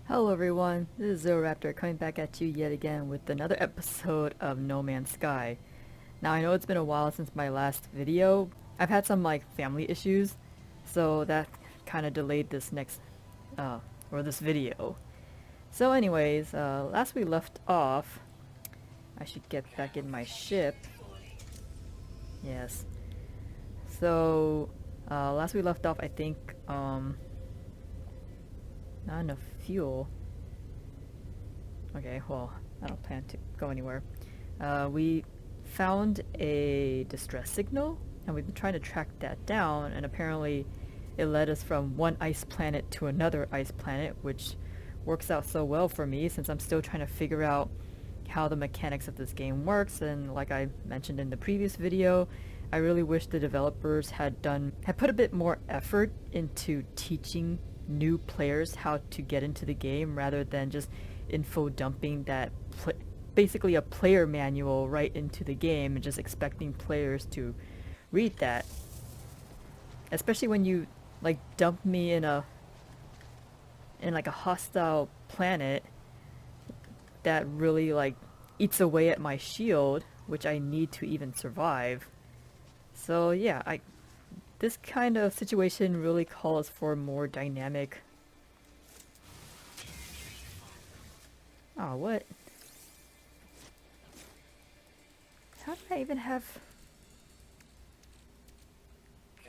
Hello everyone, this is Zeroraptor coming back at you yet again with another episode of No Man's Sky. Now I know it's been a while since my last video. I've had some family issues, so that kind of delayed uh, this video. So anyways, last we left off, I should get back in my ship. Yes. So, last we left off I think, not enough fuel. Okay, well, I don't plan to go anywhere. We found a distress signal, and we've been trying to track that down, and apparently it led us from one ice planet to another ice planet, which works out so well for me since I'm still trying to figure out how the mechanics of this game works, and like I mentioned in the previous video, I really wish the developers had put a bit more effort into teaching new players how to get into the game rather than just info dumping basically a player manual right into the game and just expecting players to read that. Especially when you dump me in like a hostile planet that really eats away at my shield, which I need to even survive. So yeah, I this kind of situation really calls for more dynamic. Oh, what? How did I even have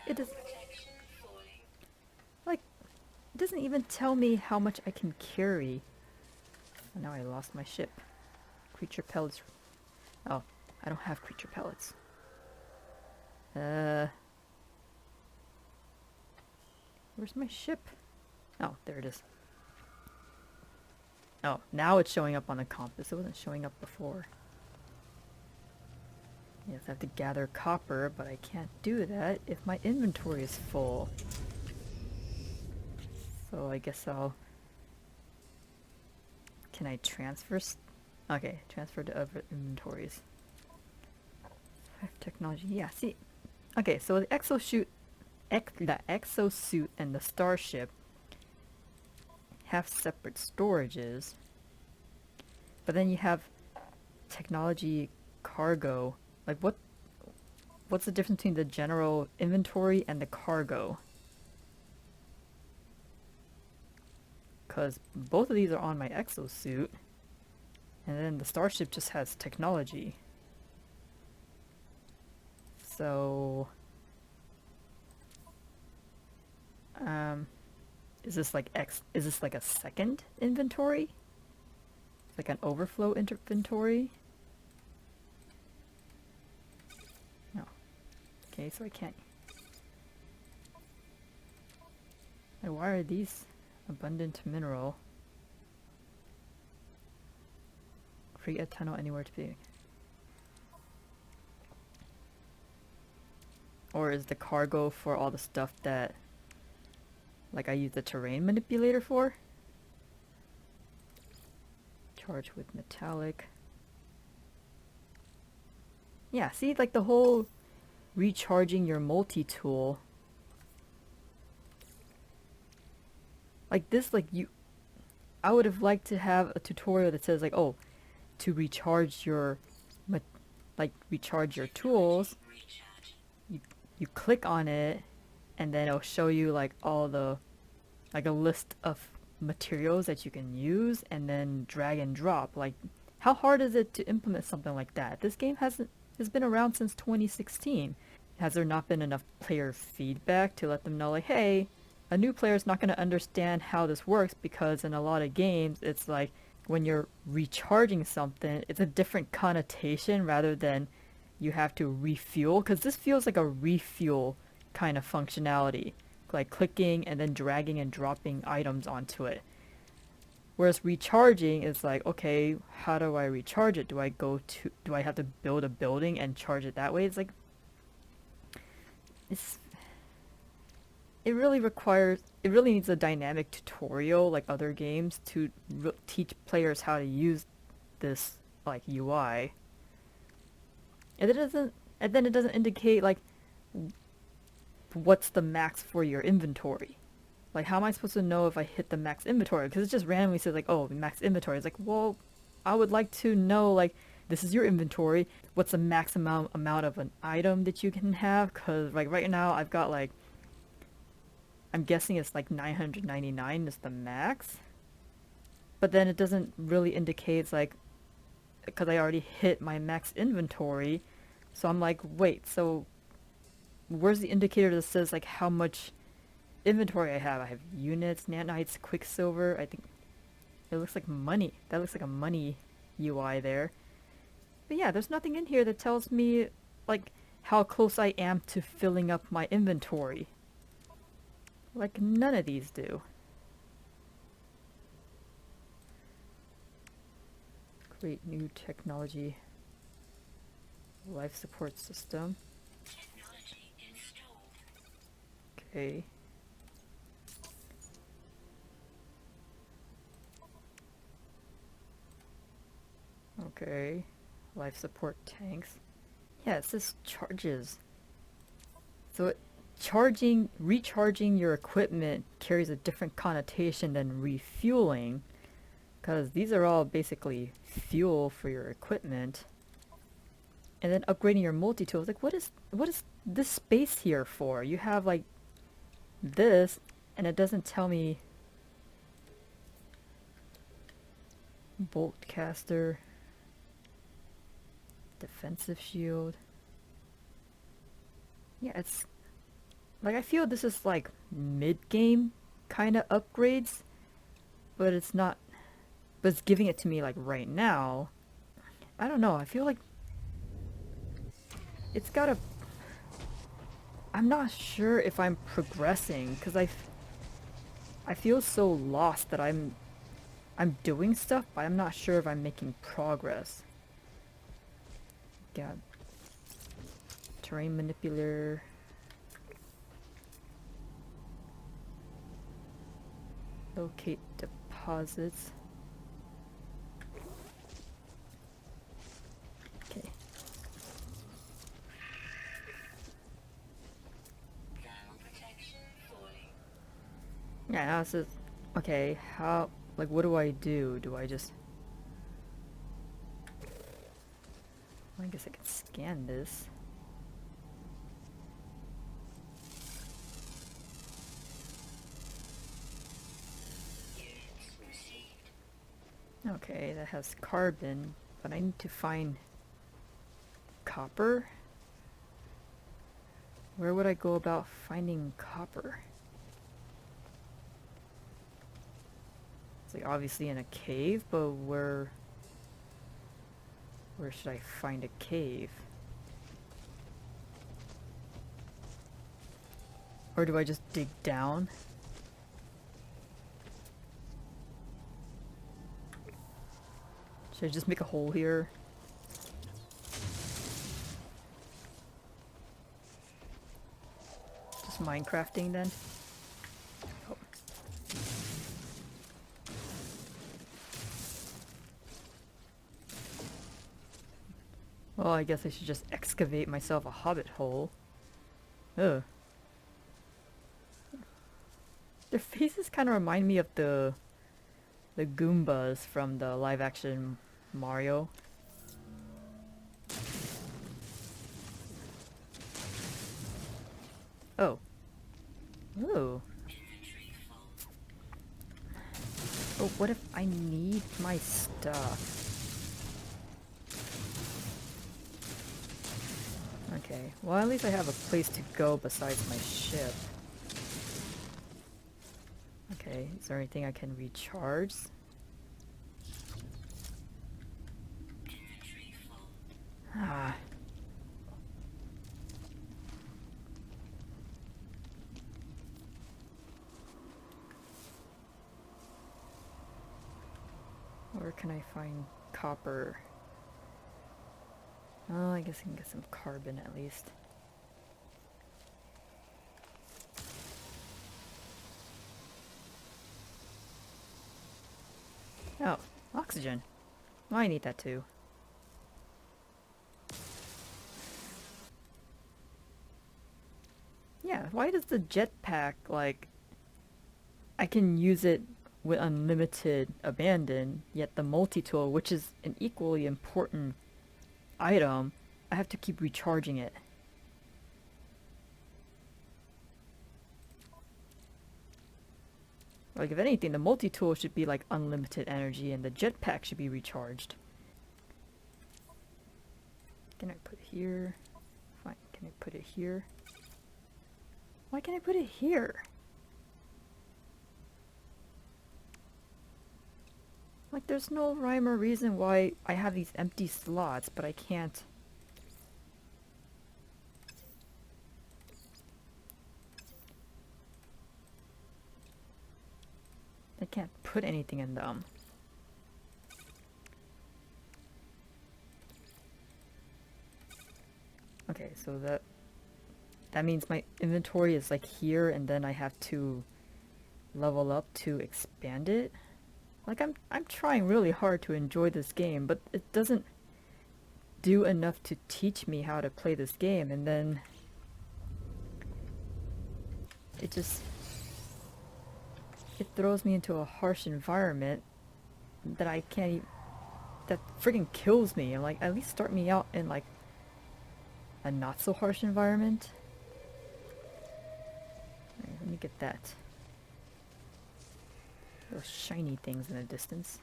it is like it doesn't even tell me how much I can carry. Oh, now I lost my ship. Creature pellets. Oh, I don't have creature pellets. Where's my ship? Oh, there it is. Oh, now it's showing up on the compass. It wasn't showing up before. Yes, I have to gather copper, but I can't do that if my inventory is full. So I guess I'll... Can I transfer? Okay, transfer to other inventories. Technology, yeah, see. Okay, so the exosuit and the starship have separate storages, but then you have technology cargo. Like what's the difference between the general inventory and the cargo? Because both of these are on my exosuit, and then the starship just has technology. So is this like a second inventory? Like an overflow inventory? No. Okay, so I can't. Why are these abundant mineral? Create a tunnel anywhere to be. Or is the cargo for all the stuff that I use the terrain manipulator for? Charge with metallic. Yeah, see, like the whole recharging your multi-tool. Like this, I would have liked to have a tutorial that says oh, to recharge your, recharge your tools, you click on it, and then it'll show you all the, a list of materials that you can use, and then drag and drop. How hard is it to implement something like that? This game has been around since 2016. Has there not been enough player feedback to let them know hey, a new player is not going to understand how this works, because in a lot of games it's when you're recharging something, it's a different connotation rather than you have to refuel, because this feels like a refuel kind of functionality, like clicking and then dragging and dropping items onto it. Whereas recharging is okay, how do I recharge it? Do I have to build a building and charge it that way? It really needs a dynamic tutorial like other games to teach players how to use this UI. And then it doesn't indicate what's the max for your inventory. Like, how am I supposed to know if I hit the max inventory? Because it just randomly says, like, oh, max inventory. It's like, well, I would like to know, like, this is your inventory. What's the maximum amount of an item that you can have? Because, like, right now I've got, like, I'm guessing it's like 999 is the max. But then it doesn't really indicate, it's like, because I already hit my max inventory. So I'm like, wait, so where's the indicator that says, like, how much inventory I have? I have units, nanites, quicksilver. I think it looks like money. That looks like a money UI there. But yeah, there's nothing in here that tells me, like, how close I am to filling up my inventory. Like, none of these do. Create new technology. Life support system. Technology installed. Okay. Okay. Life support tanks. Yeah, it says charges. So recharging your equipment carries a different connotation than refueling, because these are all basically fuel for your equipment. And then upgrading your multi-tools, like, what is this space here for? You have, like, this, and it doesn't tell me. Bolt caster, defensive shield. Yeah, it's like, I feel this is like mid-game kind of upgrades, but it's not. But it's giving it to me like right now. I don't know. I feel like it's got a. I'm not sure if I'm progressing, because I feel so lost that I'm doing stuff, but I'm not sure if I'm making progress. Yeah. Terrain manipulator. Locate deposits. Okay. Thermal protection fully. Yeah, now it says, okay, how, like, what do I do? Do I just... I guess I can scan this. Units received. Okay, that has carbon, but I need to find copper? Where would I go about finding copper? It's like obviously in a cave, but where should I find a cave? Or do I just dig down? Should I just make a hole here? Just Minecrafting then? Oh. Well, I guess I should just excavate myself a hobbit hole. Ugh. Their faces kind of remind me of the Goombas from the live action Mario. Oh. Ooh. Inventory full. Oh, what if I need my stuff? Okay, well, at least I have a place to go besides my ship. Okay, is there anything I can recharge? Inventory full. Ah. Where can I find copper? Oh, I guess I can get some carbon at least. Oh, oxygen. Well, I need that too. Yeah, why does the jetpack, like... I can use it with unlimited abandon, yet the multi-tool, which is an equally important item, I have to keep recharging it. Like, if anything, the multi-tool should be like unlimited energy and the jetpack should be recharged. Can I put it here? Fine, can I put it here? Why can't I put it here? Like, there's no rhyme or reason why I have these empty slots, but I can't. I can't put anything in them. Okay, so that means my inventory is like here, and then I have to level up to expand it. Like, I'm trying really hard to enjoy this game, but it doesn't do enough to teach me how to play this game, and then it just it throws me into a harsh environment that I can't even, that friggin' kills me. I'm like, at least start me out in like a not so harsh environment. Alright, let me get that. Those shiny things in the distance.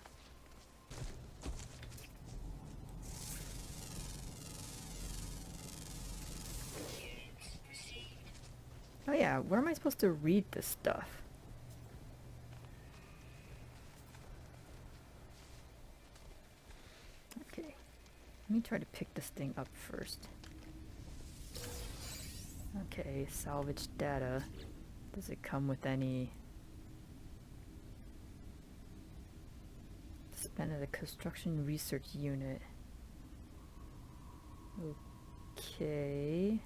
Oh yeah, where am I supposed to read this stuff? Okay, let me try to pick this thing up first. Okay, salvage data. Does it come with any... Spend at a construction research unit. Okay.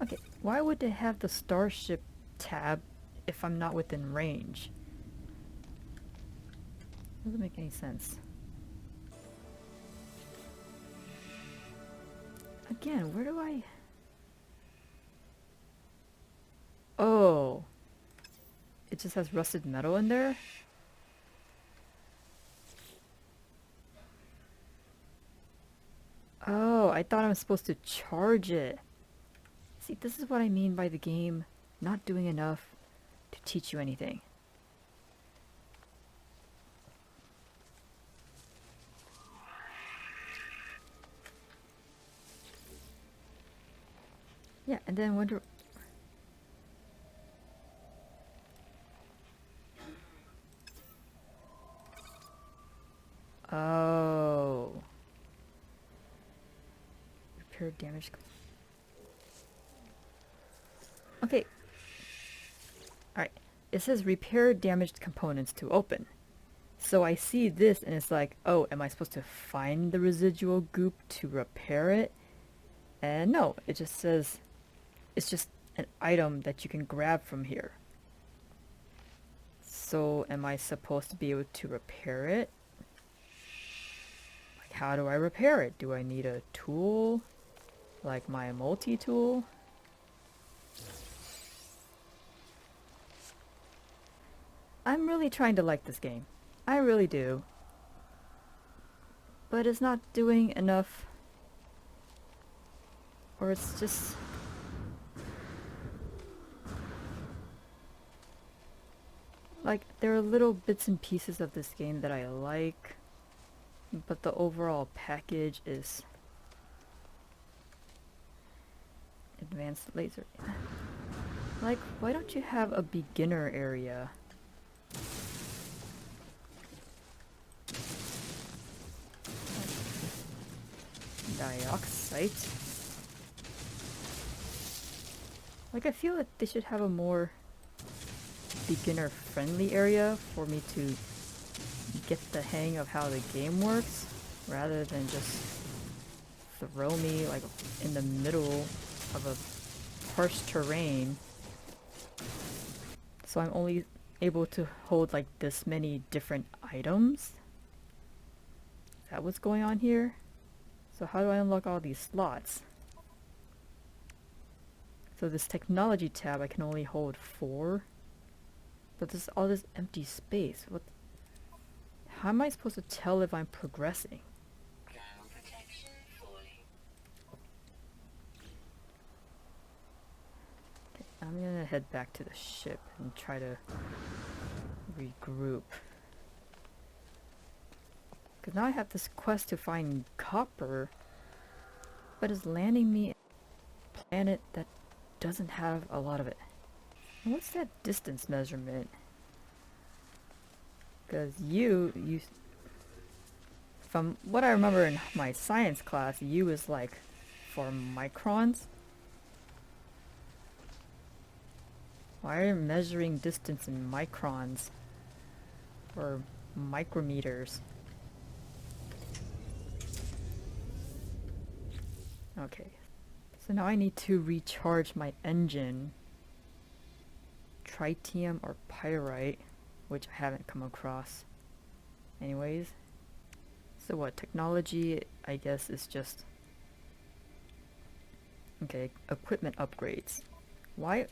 Okay, why would they have the Starship tab if I'm not within range? Doesn't make any sense. Again, where do I... Oh. It just has rusted metal in there? Oh, I thought I was supposed to charge it. See, this is what I mean by the game not doing enough to teach you anything. Yeah, and then wonder... Oh. Repair damage. Okay. Alright. It says repair damaged components to open. So I see this and it's like, oh, am I supposed to find the residual goop to repair it? And no, it just says it's just an item that you can grab from here. So am I supposed to be able to repair it? Like, how do I repair it? Do I need a tool? Like my multi-tool? I'm really trying to like this game. I really do. But it's not doing enough. Or it's just... Like, there are little bits and pieces of this game that I like, but the overall package is... Advanced laser. Like, why don't you have a beginner area? Dioxite. Like, I feel like they should have a more beginner friendly area for me to get the hang of how the game works, rather than just throw me like in the middle of a harsh terrain. So I'm only able to hold like this many different items. that what's going on here? So how do I unlock all these slots? So this technology tab, I can only hold 4. But there's all this empty space. What? How am I supposed to tell if I'm progressing? Ground protection falling. Okay, I'm gonna head back to the ship and try to regroup. Because now I have this quest to find copper, but it's landing me on a planet that doesn't have a lot of it. And what's that distance measurement? Because you, from what I remember in my science class, U is like for microns. Why are you measuring distance in microns or micrometers? Okay, so now I need to recharge my engine. Tritium or pyrite, which I haven't come across. Anyways, so what, technology, I guess, is just... Okay, equipment upgrades. Why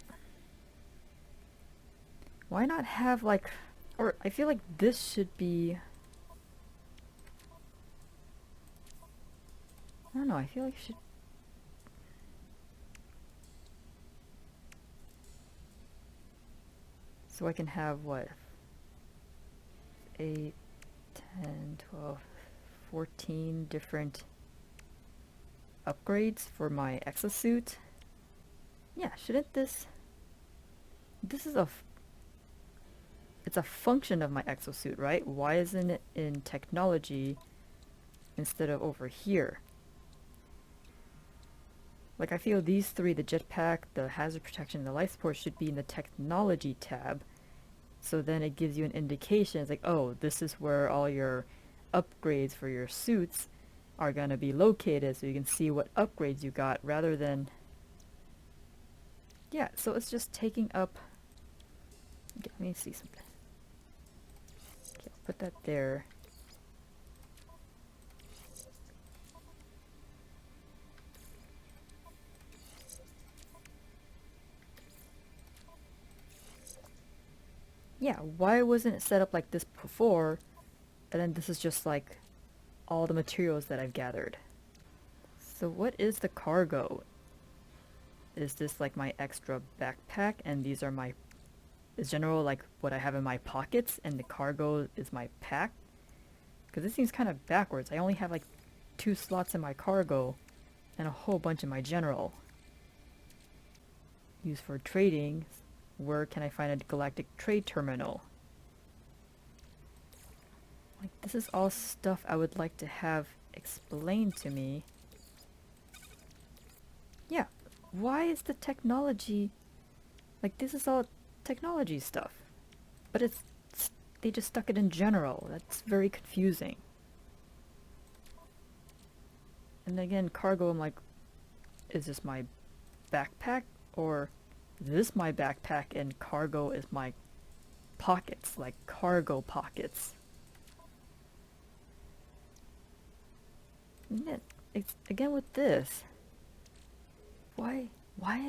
not have like... Or I feel like this should be... I don't know, I feel like it should... So I can have what? 8, 10, 12, 14 different upgrades for my exosuit. Yeah, shouldn't this... This is it's a function of my exosuit, right? Why isn't it in technology instead of over here? Like, I feel these three, the jetpack, the hazard protection, and the life support, should be in the technology tab. So then it gives you an indication. It's like, oh, this is where all your upgrades for your suits are going to be located, so you can see what upgrades you got, rather than... Yeah, so it's just taking up... Okay, let me see something. Okay, I'll put that there. Yeah, why wasn't it set up like this before, and then this is just like all the materials that I've gathered? So what is the cargo? Is this like my extra backpack, and these are my... Is general like what I have in my pockets, and the cargo is my pack? Because this seems kind of backwards. I only have like 2 slots in my cargo, and a whole bunch in my general. Used for trading. Where can I find a galactic trade terminal? Like, this is all stuff I would like to have explained to me. Yeah, why is the technology... Like, this is all technology stuff. But they just stuck it in general. That's very confusing. And again, cargo, I'm like, is this my backpack? Or is this my backpack and cargo is my pockets, like cargo pockets? And then, it's, again with this, why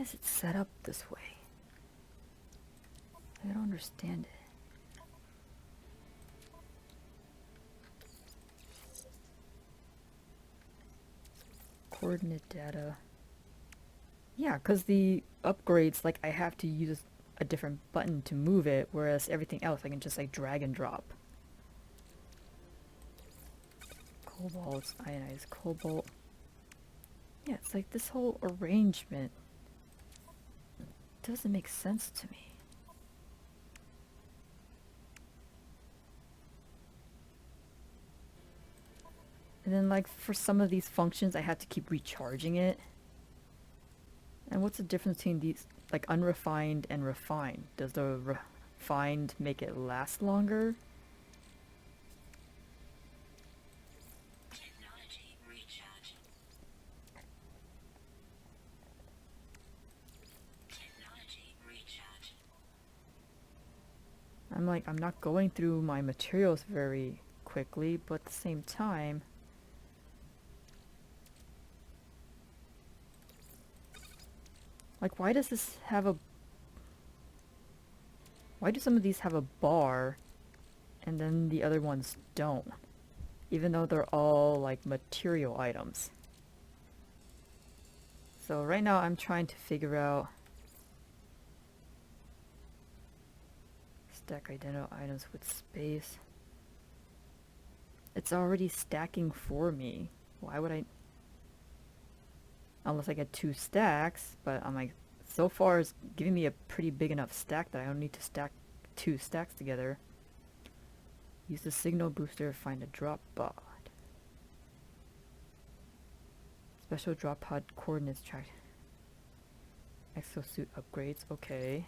is it set up this way? I don't understand it. Coordinate data. Yeah, because the upgrades, like, I have to use a different button to move it, whereas everything else I can just like drag and drop. Cobalt, ionized cobalt. Yeah, it's like this whole arrangement doesn't make sense to me. And then like for some of these functions I have to keep recharging it. And what's the difference between these, like unrefined and refined? Does the refined make it last longer? Technology recharging. Technology recharging. I'm like, I'm not going through my materials very quickly, but at the same time, Like, why does this have a... Why do some of these have a bar and then the other ones don't? Even though they're all, like, material items. So right now I'm trying to figure out... Stack identical items with space. It's already stacking for me. Why would I... Unless I get 2 stacks, but I'm like... So far it's giving me a pretty big enough stack that I don't need to stack 2 stacks together. Use the signal booster to find a drop pod. Special drop pod coordinates track. Exosuit upgrades, okay.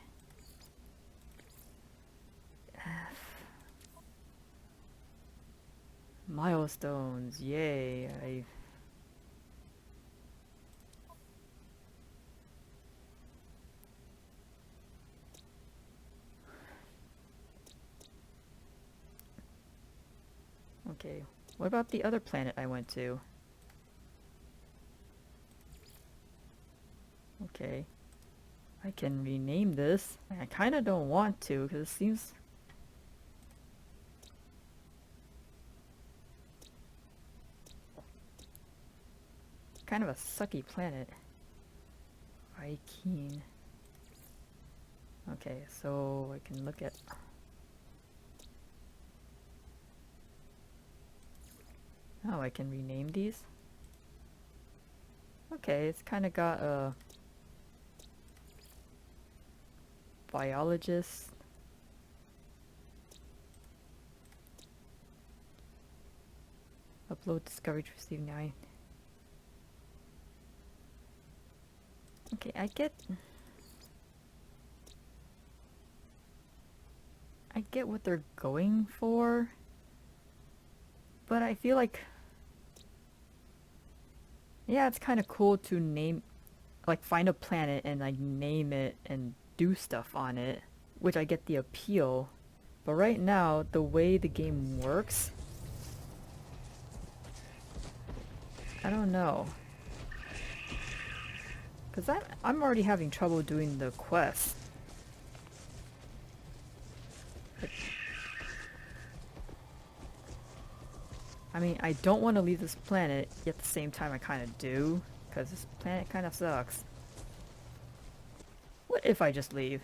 Milestones, yay. Okay, what about the other planet I went to? Okay, I can rename this. I kind of don't want to because it seems kind of a sucky planet. Ikeen. Okay, so I can look at... Oh, I can rename these? Okay, it's kind of got a... biologist. Upload discovery to receive 9. Okay, I get what they're going for, but I feel like, yeah, it's kind of cool to name, like, find a planet and like name it and do stuff on it, which I get the appeal. But right now, the way the game works, I don't know. Because I'm already having trouble doing the quest. I mean, I don't want to leave this planet, yet at the same time I kind of do. Because this planet kind of sucks. What if I just leave?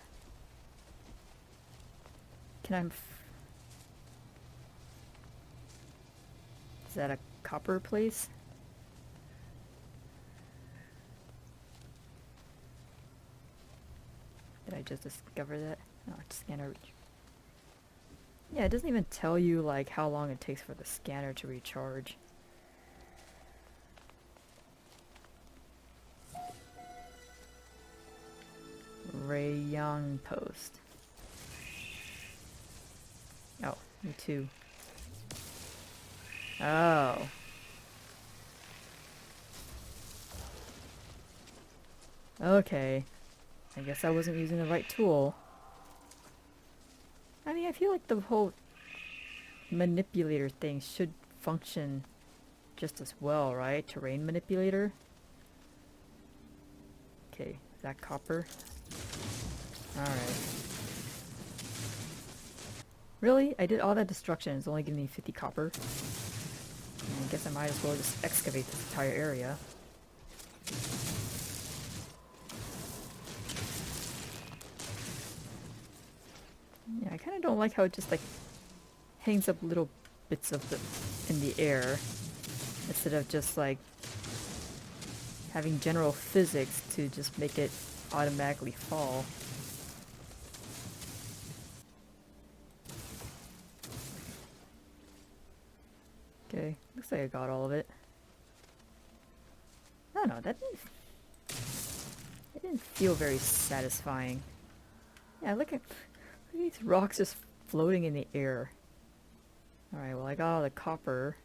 Can I... Is that a copper place? Did I just discover that? No, scanner. Yeah, it doesn't even tell you like how long it takes for the scanner to recharge. Rayong Post. Oh, me too. Oh. Okay. I guess I wasn't using the right tool. I mean, I feel like the whole manipulator thing should function just as well, right? Terrain manipulator. Okay, is that copper? Alright. Really? I did all that destruction, it's only giving me 50 copper? I guess I might as well just excavate this entire area. Yeah, I kind of don't like how it just like hangs up little bits of the in the air instead of just like having general physics to just make it automatically fall. Okay, looks like I got all of it. I don't know, it didn't feel very satisfying. Yeah, look at these rocks just floating in the air. Alright, well I got all the copper.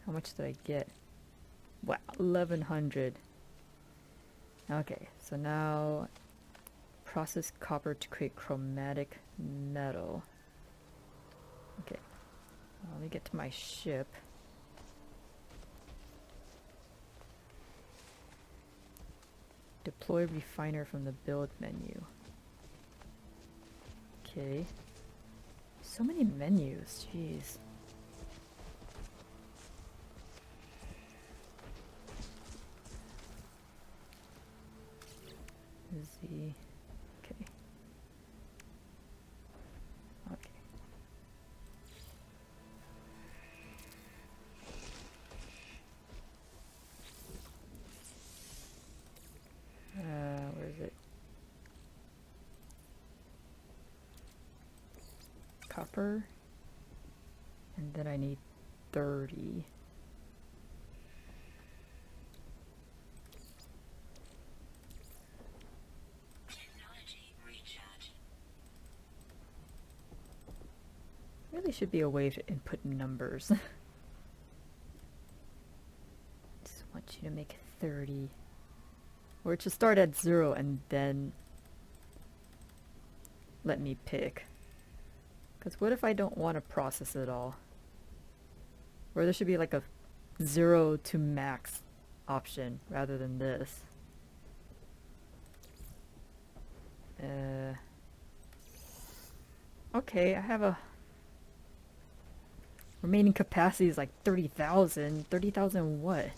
How much did I get? Wow, 1100. Okay, so now process copper to create chromatic metal. Okay, well, let me get to my ship. Deploy refiner from the build menu. Okay. So many menus, jeez. Z. Okay. Okay. Where is it? Copper. And then I need 30. Technology recharge. Really should be a way to input numbers. Just want you to make 30. Or it should start at 0 and then let me pick. Because what if I don't want to process it all? Or there should be like a 0 to max option rather than this. Okay, I have a remaining capacity is like 30,000. 30,000 what?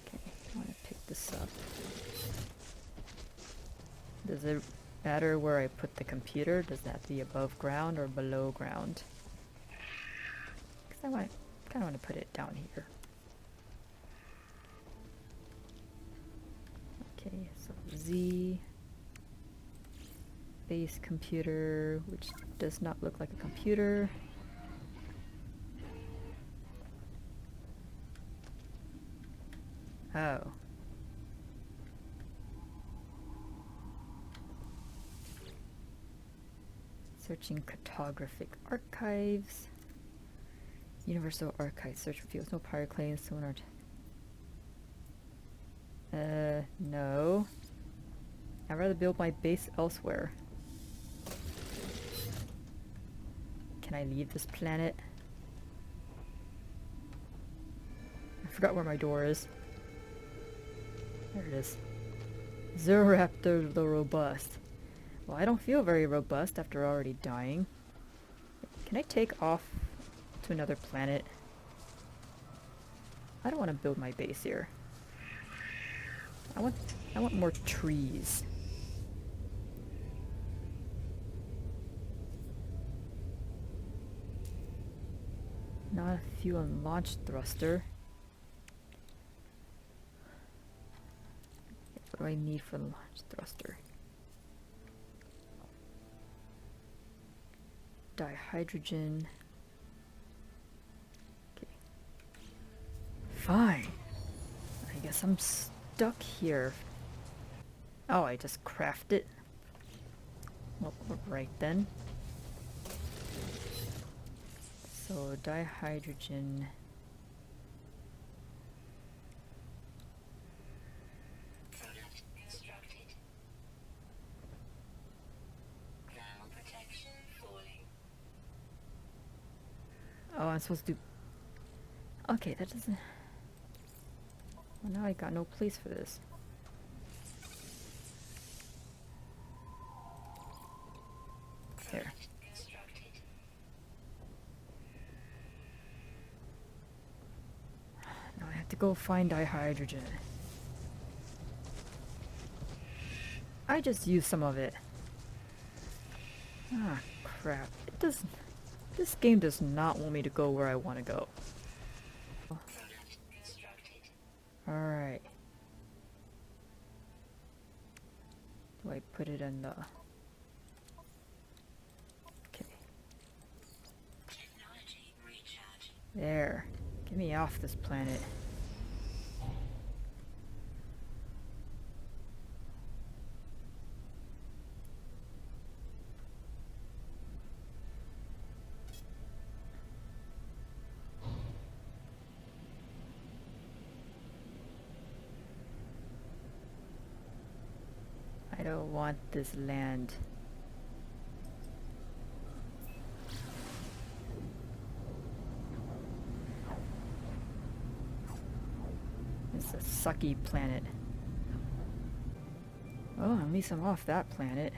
Okay, I want to pick this up. Does it matter where I put the computer? Does that have to be above ground or below ground? Because I kind of want to put it down here. Okay, so Z base computer, which does not look like a computer. Oh. Searching cartographic archives. Universal archive search for fields. No pirate claims. Sonar. No. I'd rather build my base elsewhere. Can I leave this planet? I forgot where my door is. There it is. Zeroraptor the Robust. Well, I don't feel very robust after already dying. Can I take off to another planet? I don't want to build my base here. I want more trees. Not a fuel and launch thruster. What do I need for the launch thruster? Dihydrogen. Okay. Fine. I guess I'm stuck here. Oh, I just craft it. Well, right then. So dihydrogen. Product constructed. Thermal protection falling. Oh, I'm supposed to do... Okay, that doesn't... Well, now I got no place for this. There. Constructed. Now I have to go find dihydrogen. I just used some of it. Ah, crap. It doesn't... This game does not want me to go where I want to go. Product constructed. Alright. Do I put it in the... Okay. Technology recharge. There. Get me off this planet. I don't want this land. It's a sucky planet. Oh, at least I'm off that planet.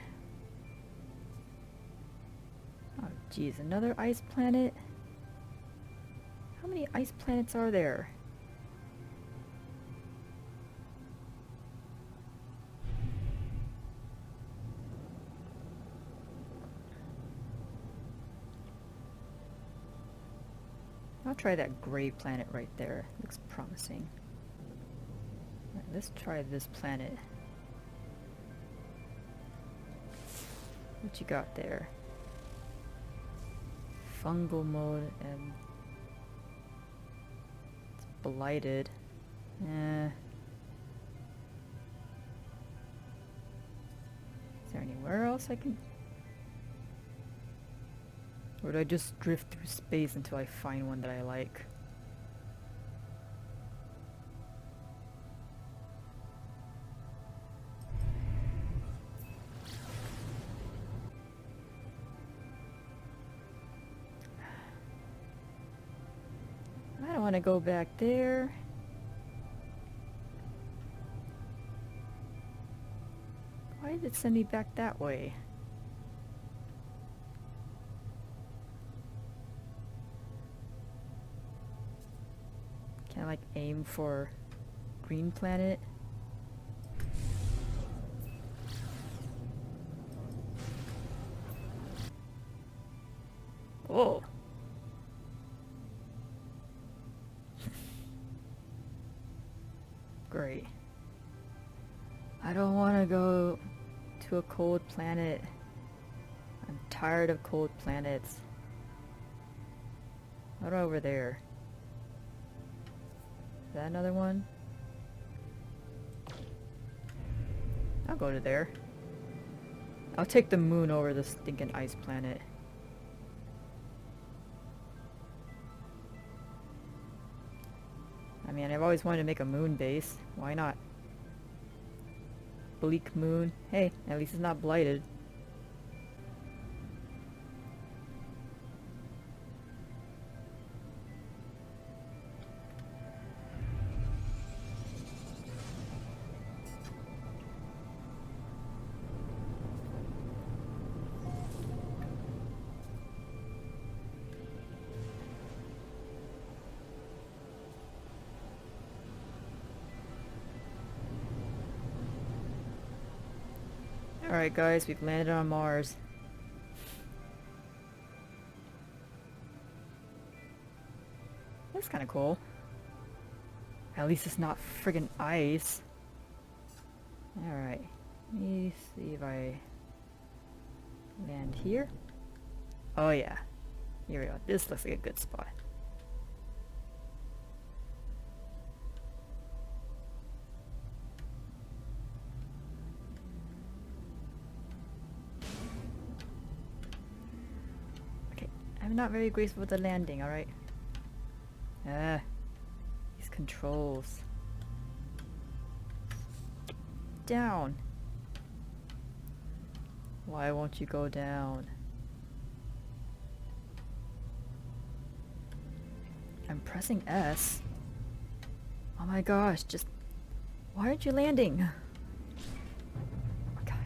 Oh, geez, another ice planet? How many ice planets are there? I'll try that gray planet right there. Looks promising. Right, let's try this planet. What you got there? Fungal mode and it's blighted. Eh. Is there anywhere else I can? Or do I just drift through space until I find one that I like? I don't want to go back there. Why did it send me back that way? Can I like aim for green planet? Oh! Great. I don't want to go to a cold planet. I'm tired of cold planets. What about over there? Is that another one? I'll go to there. I'll take the moon over the stinking ice planet. I mean, I've always wanted to make a moon base. Why not? Bleak moon. Hey, at least it's not blighted. Alright guys, we've landed on Mars. That's kinda cool. At least it's not friggin' ice. Alright. Let me see if I land here. Oh yeah. Here we go. This looks like a good spot. I'm not very graceful with the landing, alright? These controls. Down! Why won't you go down? I'm pressing S. Oh my gosh, just... Why aren't you landing? Oh my god.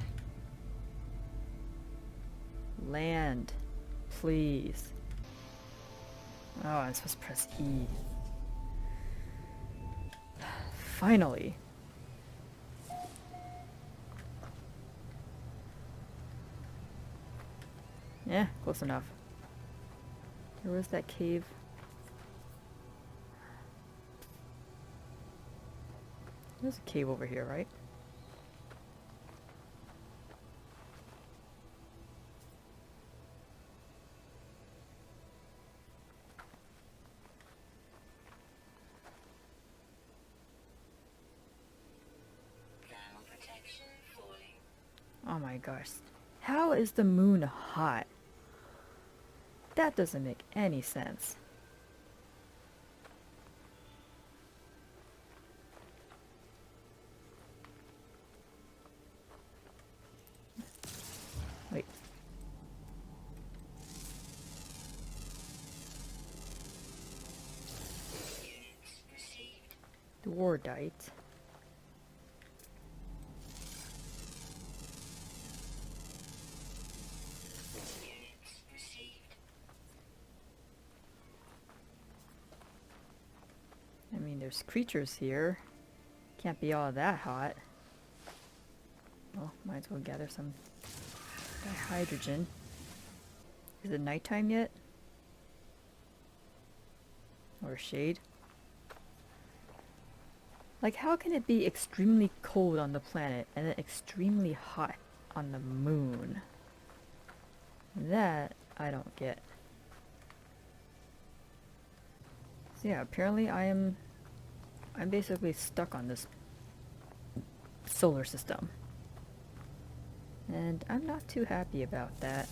Land. Please. Oh, I'm supposed to press E. Finally. Yeah, close enough. Where was that cave? There's a cave over here, right? Oh my gosh. How is the moon hot? That doesn't make any sense. Wait. Dwardite. Units received. I mean, there's creatures here. Can't be all that hot. Well, might as well gather some dihydrogen. Is it nighttime yet? Or shade? Like, how can it be extremely cold on the planet and then extremely hot on the moon? That I don't get. So yeah, apparently I'm basically stuck on this solar system. And I'm not too happy about that.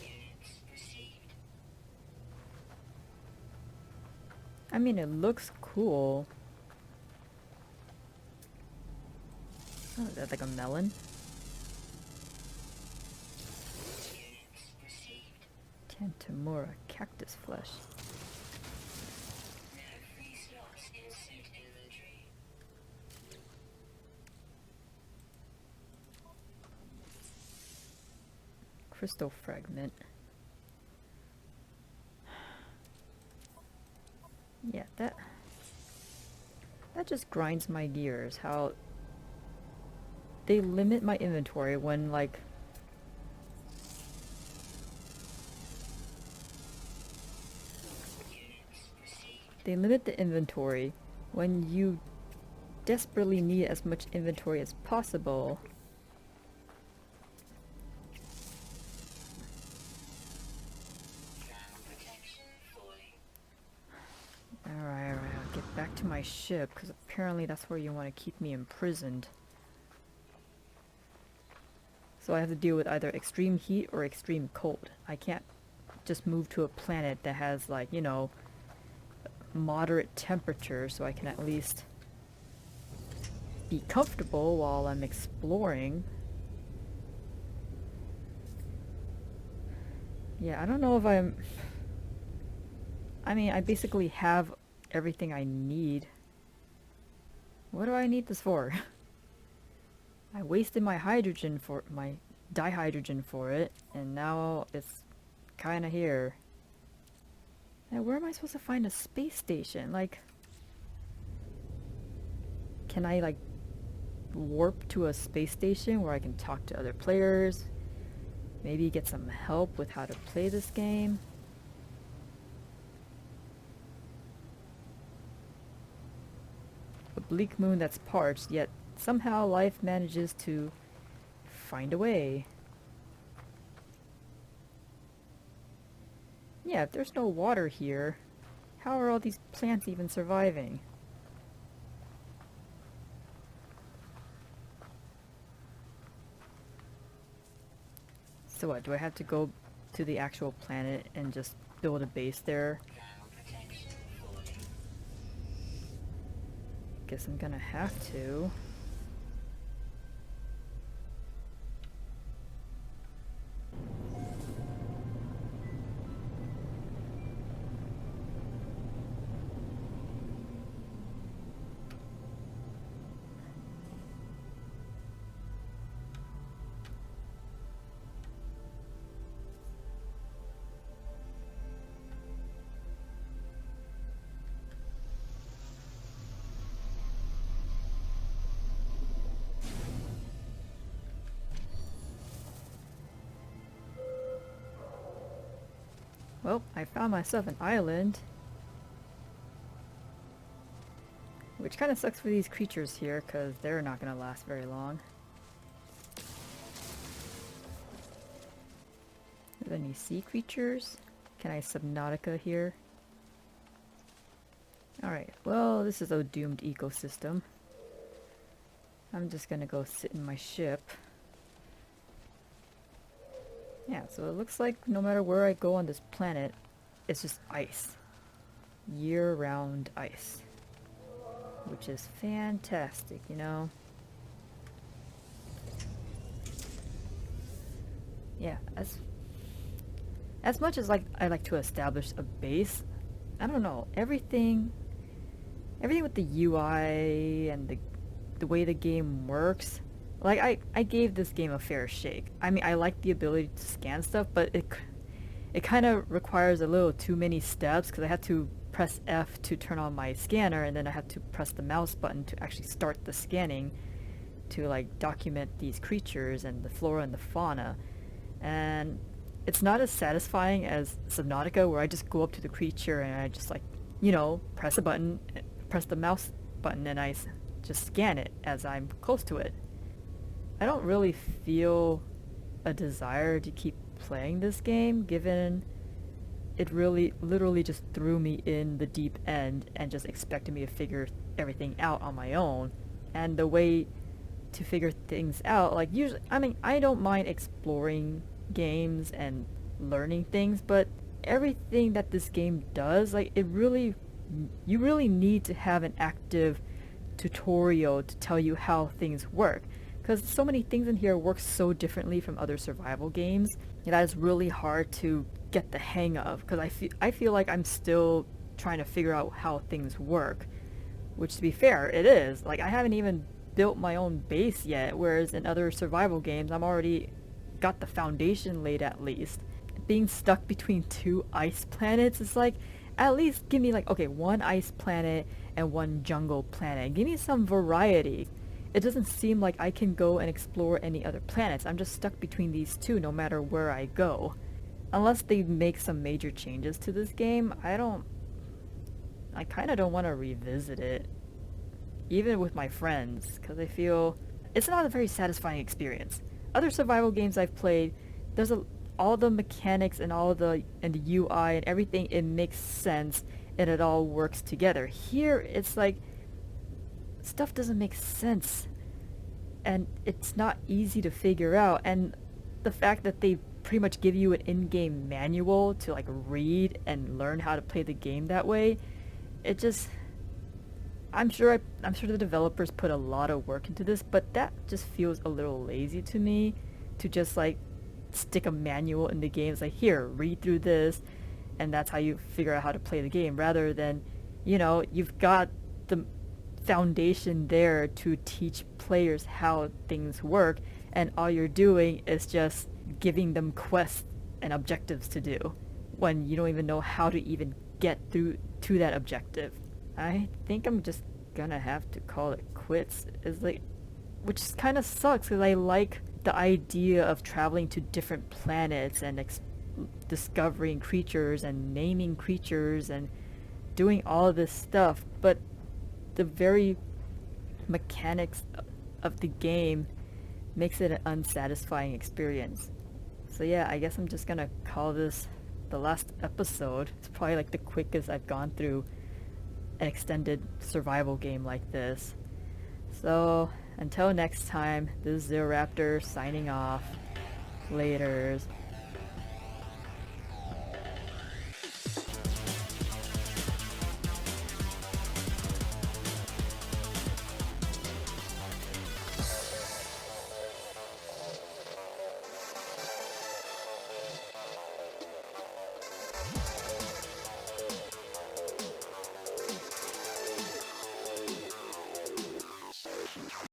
Units received. I mean, it looks cool. Oh, is that like a melon? Units received. Tantamura cactus flesh. No free slots in suit inventory. Crystal fragment. Yeah, that just grinds my gears. How they limit my inventory when, like, Units received. they limit the inventory when you desperately need as much inventory as possible. Ground protection falling. Alright, I'll get back to my ship, because apparently that's where you want to keep me imprisoned. So I have to deal with either extreme heat or extreme cold. I can't just move to a planet that has, like, you know, moderate temperature, so I can at least be comfortable while I'm exploring. Yeah, I don't know if I mean, I basically have everything I need. What do I need this for? I wasted my dihydrogen for it, and now it's kinda here. Now, where am I supposed to find a space station? Like, can I, like, warp to a space station where I can talk to other players? Maybe get some help with how to play this game? A bleak moon that's parched, yet somehow life manages to find a way. Yeah, if there's no water here, how are all these plants even surviving? So what, do I have to go to the actual planet and just build a base there? Ground protection falling. Guess I'm gonna have to. Well, I found myself an island. Which kind of sucks for these creatures here, because they're not going to last very long. Are there any sea creatures? Can I Subnautica here? Alright, well, this is a doomed ecosystem. I'm just gonna go sit in my ship. Yeah, so it looks like no matter where I go on this planet, it's just ice. Year-round ice. Which is fantastic, you know? Yeah, as much as, like, I like to establish a base, I don't know, everything with the UI and the way the game works. Like I gave this game a fair shake. I mean, I like the ability to scan stuff, but it kind of requires a little too many steps because I had to press F to turn on my scanner, and then I had to press the mouse button to actually start the scanning to like document these creatures and the flora and the fauna. And it's not as satisfying as Subnautica, where I just go up to the creature and I just like, press a button, press the mouse button, and just scan it as I'm close to it. I don't really feel a desire to keep playing this game, given it really literally just threw me in the deep end and just expected me to figure everything out on my own. And the way to figure things out, like usually, I mean, I don't mind exploring games and learning things, but everything that this game does, like you really need to have an active tutorial to tell you how things work. Because so many things in here work so differently from other survival games that it's really hard to get the hang of. Because I feel like I'm still trying to figure out how things work. Which, to be fair, it is. Like, I haven't even built my own base yet, whereas in other survival games, I'm already got the foundation laid at least. Being stuck between two ice planets is like, at least give me like, okay, one ice planet and one jungle planet. Give me some variety. It doesn't seem like I can go and explore any other planets. I'm just stuck between these two no matter where I go. Unless they make some major changes to this game, I kind of don't want to revisit it. Even with my friends, because I feel it's not a very satisfying experience. Other survival games I've played, all the mechanics and the UI and everything, it makes sense and it all works together. Here, it's like stuff doesn't make sense and it's not easy to figure out, and the fact that they pretty much give you an in-game manual to like read and learn how to play the game that way, it just I'm sure the developers put a lot of work into this, but that just feels a little lazy to me, to just like stick a manual in the game. It's like, here, read through this and that's how you figure out how to play the game, rather than, you've got the foundation there to teach players how things work, and all you're doing is just giving them quests and objectives to do when you don't even know how to even get through to that objective. I think I'm just gonna have to call it quits. Which kind of sucks because I like the idea of traveling to different planets and discovering creatures and naming creatures and doing all of this stuff, but the very mechanics of the game makes it an unsatisfying experience. So yeah, I guess I'm just gonna call this the last episode. It's probably like the quickest I've gone through an extended survival game like this. So until next time, this is Zero Raptor signing off. Laters.